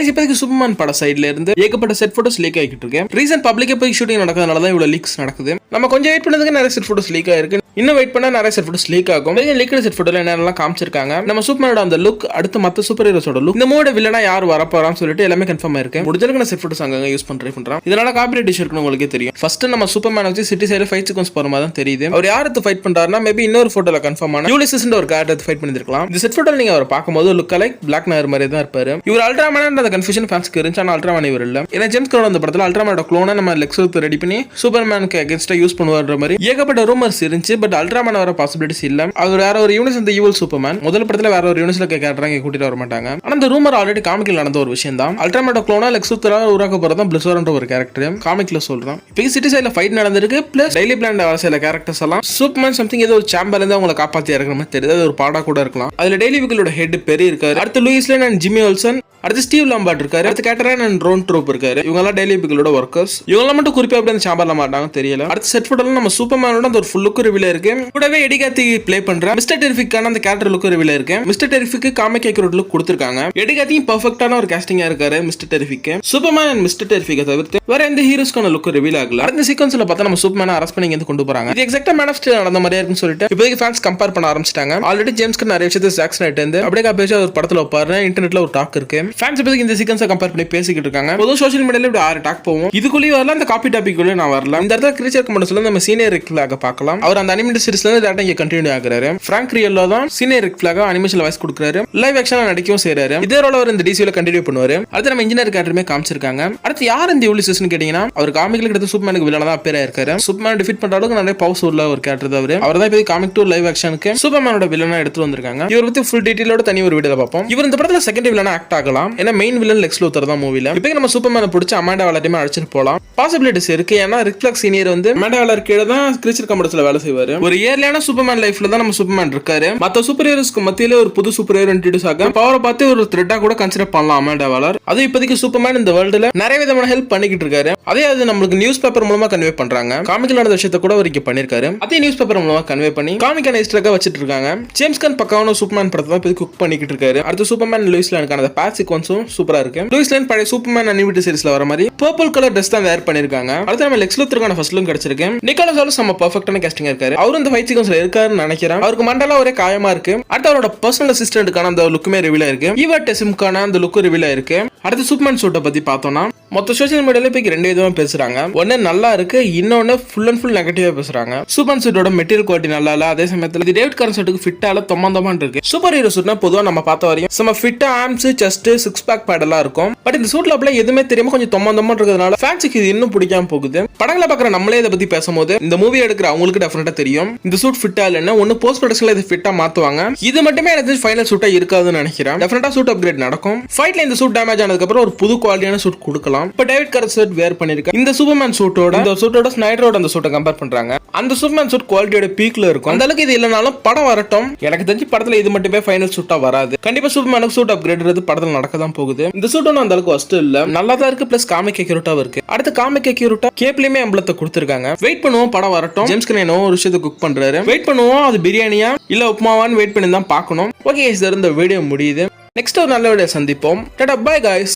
இப்போதைக்கு சூப்பர்மேன் பட சைட்ல இருந்து ஏகப்பட்ட செட் போட்டோஸ் லீக் ஆகிட்டு இருக்கு. ரீசன்ட் பப்ளிக்கா போய் ஷூட்டிங் நடக்கிறதுனால தான் இவ்வளவு லீக்ஸ் நடக்குது. நம்ம கொஞ்சம் வெயிட் பண்ணதுக்கு நிறைய செட் போட்டோஸ் லீக் ஆயிருக்கு. இன்னும் வெயிட் பண்ணா நிறைய செட் போட்டோஸ் லீக் ஆகும். லீக்டு செட் போட்டோல என்னெல்லாம் காமிச்சிருக்காங்க, நம்ம சூப்பர்மேனோட அந்த லுக், அடுத்து மத்த சூப்பர் ஹீரோஸோட லுக், இந்த மூட வில்லனா யார் வரப்போறான்னு சொல்லிட்டு எல்லாமே கன்ஃபார்ம் ஆயிருக்கு. முடிஞ்சளவுக்கு நான் செட் போட்டோஸ் அங்க யூஸ் பண்றேன். இதனால காப்பிரைட் இஷ்யூ இருக்குன்னு உங்களுக்கு தெரியும். ஃபர்ஸ்ட் நம்ம சூப்பர்மேன் வச்சு சிட்டி சைடுல ஃபைட் சீக்வென்ஸ் போற மாதிரி தான் தெரியுது. அவர் யாருக்கு ஃபைட் பண்றாருன்னா மேபி இன்னொரு போட்டோல கன்ஃபார்ம் ஆன யூலிசஸ் ஒரு கேரக்டர் ஃபைட் பண்ணிருக்கலாம். இந்த செட் போட்டோல நீங்க அவர் பார்க்கும்போது லுக் லைக் பிளாக் நாயர் மாதிரி தான் இருப்பாரு. இவர் அல்ட்ராமேன் அந்த கன்ஃபியூஷன் ஃபேன்ஸ்க்கு இருந்துச்சு. ஆனா அல்ட்ராமேன் இவர் இல்ல. ஏன்னா ஜேம்ஸ் கரோட அந்த படத்துல அல்ட்ராமேனோட க்ளோனை நம்ம லெக்ஸ் லூத்தர் ரெடி பண்ணி சூப்பர்மேனுக்கு அகைன்ஸ்டா யூஸ் பண்ணுவார்ன்ற மாதிரி ஏகப்பட்ட ரூமர்ஸ் இருந்துச்சு. பட் அல்ட்ராமேன் வர பாசிபிலிட்டிஸ் இல்ல. அவர் வேற ஒரு யூனிஸ் இந்த ஈவில் சூப்பர்மேன் முதல் படத்துல வேற ஒரு யூனிஸ்ல கேரக்டர் இங்க கூட்டிட்டு வர மாட்டாங்க. ஆனா இந்த ரூமர் ஆல்ரெடி காமிக்ல நடந்த ஒரு விஷயம் தான். அல்ட்ராமேனோட க்ளோனா லெக்ஸ் லூத்தரால உருவாக்க போறதா பிளிசர்ன்ற ஒரு கேரக்டர் காமிக்ல சொல்றான். இப்போ சிட்டி சைடுல ஃபைட் நடந்திருக்கு. பிளஸ் டெய்லி பிளான் வர சில கேரக்டர்ஸ் எல்லாம் சூப்பர்மேன் சம்திங் ஏதோ ஒரு சாம்பர்ல இருந்து அவங்களை காப்பாத்தி இறக்குற மாதிரி தெரியுது. அது ஒரு பாடா கூட இருக்கலாம். அதுல டெய்லி வீக்கலோட ஹெட் பெரிய இருக்காரு. அடுத்து Lois Lane and Jimmy Olsen, அடுத்து ஸ்டீவ் லாம்பார்ட் இருக்காரு, அடுத்து கேட்டரன் அண்ட் ரோன் ட்ரூப் இருக்காரு. இவங்க எல்லாம் டெய்லி பிகளோட ஒர்க்கர்ஸ். இவங்க மட்டும் குறிப்பா அப்படி அந்த சாம்பர்ல மாட்டாங்க தெரியல. அடுத்து செட் போட்டோல நம்ம சூப்பர்மேனோட அந்த ஒரு ஃபுல் லுக் ரிவீல் இருக்கு. கூடவே எடிகாத்தி ப்ளே பண்ற மிஸ்டர் டெரிஃபிக்கான அந்த கேரக்டர் லுக் ரிவீல் இருக்கு. மிஸ்டர் டெரிஃபிக்கு காமிக் அக்யூரேட் லுக் கொடுத்திருக்காங்க. எடிகாத்தியும் பெர்ஃபெக்ட்டான ஒரு காஸ்டிங்கா இருக்காரு mister Terrific. Superman and mister டெரிஃபிக்கை தவிர்த்து வேற எந்த ஹீரோஸ்க்கான லுக் ரிவீல் ஆகல. அடுத்த சீக்வென்ஸ்ல பார்த்தா நம்ம சூப்பர்மேனை அரெஸ்ட் பண்ணி இங்க கொண்டு போறாங்க. இது எக்ஸாக்ட்டா மேன் ஆஃப் ஸ்டீல் நடந்த மாதிரியா இருக்குன்னு சொல்லிட்டு இப்போதைக்கு ஃபேன்ஸ் கம்பேர் பண்ண ஆரம்பிச்சிட்டாங்க. ஆல்ரெடி ஜேம்ஸ்க்கு நிறைய விஷயத்தை ஜாக் ஸ்னைடர் இருந்து அப்படியே காப்பி ஒரு படத்துல வைப்பாரு. இன்டர்நெட்ல ஒரு டாக் இருக்கு. ஃபேன்ஸ் இப்போதைக்கு இந்த சீக்வென்ஸை கம்பேர் பண்ணி பேசிக்கிட்டு இருக்காங்க. பொதுவாக சோஷியல் மீடியால இப்படி 6 டாக் போவோம். இதுக்குள்ளேயே வரல, அந்த காப்பி டாபிக்குள்ளே நான் வரலாம். இந்த இடத்துல கிரீச்சர் கமெண்ட்ஸ்ல நம்ம சீனியர் ரிக் ஃபிளாக பார்க்கலாம். அவர் அந்த அனிமேட்டட் சீரிஸ்ல இருந்து டேரக்டா இங்க கண்டினியூ ஆகுறாரு. பிராங்க் ரியல்லோ தான் சீனியர் ரிக் ஃபிளாக அனிமேஷன்ல வாய்ஸ் கொடுக்குறாரு. லைவ் ஆக்ஷனா நடிக்கவும் செய்றாரு. இதே ரோல அவர் இந்த டிசில கண்டினியூ பண்ணுவாரு. அடுத்து நம்ம இன்ஜினியர் கேரக்டருமே காமிச்சிருக்காங்க. அடுத்து யார் இந்த யூலிசஸ்னு கேட்டீங்கன்னா அவர் காமிக்ல கிட்ட சூப்பர்மேனுக்கு வில்லனா தான் பேரா இருக்காரு. சூப்பர்மேன் டிஃபீட் பண்ற அளவுக்கு நிறைய பவர்ஸ் உள்ள ஒரு கேரக்டர் தான் அவரு. அவர் தான் இப்போ காமிக் டு லைவ் ஆக்ஷனுக்கு சூப்பர்மேனோட வில்லனா எடுத்து வந்திருக்காங்க. இவர் பத்தி ஃபுல் டீடைலோட தனி ஒரு வீடியோல பார்ப்போம். இவர் இந்த படத்துல செகண்ட் வில்லனா ஆக்ட் ஆகலாம். ஏன்னா மெயின் வில்லன் லெக்ஸ் லூத்தர் தான் மூவில. இப்போ நம்ம சூப்பர்மேனை பிடிச்ச அமாண்டா வாலரையுமே அழைச்சிட்டு போலாம். பாசிபிலிட்டிஸ் இருக்கு. ஏன்னா ரிக் ஃபிளாக் சீனியர் வந்து அமாண்டா வாலர் கீழ தான் கிரீச்சர் கமெண்ட்ஸ்ல வேலை செய்வாரு. ஒரு இயர்லியான சூப்பர்மேன் லைஃப்ல தான் நம்ம சூப்பர்மேன் இருக்காரு. மத்த சூப்பர் ஹீரோஸ்க்கு மத்தியில ஒரு புது சூப்பர் ஹீரோ இன்ட்ரோடியூஸ் ஆக பவரை பார்த்து ஒரு த்ரெட்டா கூட கன்சிடர் பண்ணலாம் அமாண்டா வாலர். அது இப்போதைக்கு சூப்பர்மேன் இந்த வேர்ல்டுல நிறைய விதமான ஹெல்ப் பண்ணிக்கிட்டு இருக்காரு. அதே அது நம்மளுக்கு நியூஸ் பேப்பர் மூலமா கன்வே பண்றாங்க. காமிக்ல நடந்த விஷயத்தை கூட அவர் இங்க பண்ணிருக்காரு. அதே நியூஸ் பேப்பர் மூலமா கன்வே பண்ணி காமிக்கான ஹிஸ்டரியாக வச்சிட்டு இருக்காங்க. ஜேம்ஸ் கன் பக்காவான சூப்பர்மேன் படத்தை தான் இப்போதைக்கு குக் பண்ணிக்கிட்டு இருக்காரு. அடுத்து சூப்பர்மேன் லூயிஸ் லேனுக்கான அந்த பேட்ச் சீக்வென்ஸும் சூப்பரா இருக்கு. லூயிஸ் லேன் பழைய சூப்பர்மேன் அனிமேட்டட் சீரிஸ்ல வர மாதிரி பர்பிள் கலர் ட்ரெஸ் தான் வேர் பண்ணிருக்காங்க. அடுத்து நம்ம லெக்ஸ் லூத்தருக்கான ஃபர்ஸ்ட் லுக் கிடைச்சிருக்கு. நிக்கோலஸ் வாலஸ் நம்ம பெர்ஃபெக்ட்டான காஸ்டிங்கா இருக்காரு. அவரும் இந்த ஃபைட் சீக்வென்ஸ்ல இருக்காருன்னு நினைக்கிறேன். அவருக்கு மண்டல ஒரே காயமா இருக்கு. அடுத்து அவரோட பர்சனல் அசிஸ்டன்ட்கான அந்த லுக்குமே ரிவீல் ஆயிருக்கு. ஈவா டெசிம்கான அந்த லுக் ரிவீல் ஆயிருக்கு. அடுத்து சூப்பர்மேன் சூட்டை பத்தி பார்த்தோம்னா மொத்த சோஷியல் மீடியால இப்போ 2 விதமா பேசுறாங்க. ஒன்னு நல்லா இருக்கு, இன்னொன்னு ஃபுல் அண்ட் ஃபுல் நெகட்டிவா பேசுறாங்க. சூப்பர் சூட்டோட மெட்டீரியல் குவாலிட்டி நல்லா இல்ல. அதே சமயத்துல இது டேவிட் கார்ன் சூட்டுக்கு ஃபிட்டால தொம்மந்தமான் இருக்கு. சூப்பர் ஹீரோ சூட்னா பொதுவா நம்ம பார்த்த வரையும் நம்ம ஃபிட்டா ஆர்ம்ஸ், செஸ்ட், 6 பேக் பேட் எல்லாம் இருக்கும். பட் இந்த சூட்ல அப்படியே எதுவுமே தெரியாம கொஞ்சம் தொம்மந்தமா இருக்கிறதுனால ஃபேன்ஸுக்கு இது இன்னும் பிடிக்காம போகுது. படங்களை பார்க்குற நம்மளே இதை பத்தி பேசும்போது இந்த மூவி எடுக்கிற அவங்களுக்கு டெஃபினட்டா தெரியும் இந்த சூட் ஃபிட்டா இல்லைன்னு. ஒன்னு போஸ்ட் ப்ரொடக்ஷன்ல இது ஃபிட்டா மாத்துவாங்க. இது மட்டுமே எனக்கு ஃபைனல் சூட்டா இருக்காதுன்னு நினைக்கிறேன். டெஃபினட்டா சூட் அப்கிரேட் நடக்கும். ஃபைட்ல இந்த சூட் டேமேஜ் ஆனதுக்கு அப்புறம் ஒரு புது குவாலிட்டியான சூட் கொடுக்கலாம். இப்போ டேவிட் கார்ன் சூட் வேர் பண்ணிருக்காங்க. இந்த சூப்பர்மேன் சூட்டோட ஸ்னைடரோட அந்த சூட்டை கம்பேர் பண்றாங்க. அந்த சூப்பர்மேன் சூட் குவாலிட்டியோட பீக்ல இருக்கும். அந்த அளவுக்கு இது இல்லனாலும் படம் வரட்டும். எனக்கு தெரிஞ்சு படத்துல இது மட்டுமே ஃபைனல் சூட்டா வராது. கண்டிப்பா சூப்பர்மேனுக்கு சூட் அப்கிரேட் படத்துல நடக்க தான் போகுது. இந்த சூட் ஒன்றும் அந்த அளவுக்கு வஸ்ட் இல்ல, நல்லா தான் இருக்கு. பிளஸ் காமிக் அக்யூரேட்டாவும் இருக்கு. அடுத்து காமிக் அக்யூரேட்டா கேப்லயுமே எம்பளத்தை கொடுத்திருக்காங்க. வெயிட் பண்ணுவோம், படம் வரட்டும். ஜேம்ஸ் கன் ஒரு விஷயத்தை குக் பண்றாரு. வெயிட் பண்ணுவோம், அது பிரியாணியா இல்ல உப்மாவான்னு வெயிட் பண்ணி தான் பார்க்கணும். ஓகே, இந்த வீடியோ முடியுது. நெக்ஸ்ட் ஒரு நல்ல வீடியோ சந்திப்போம். Tata, by guys.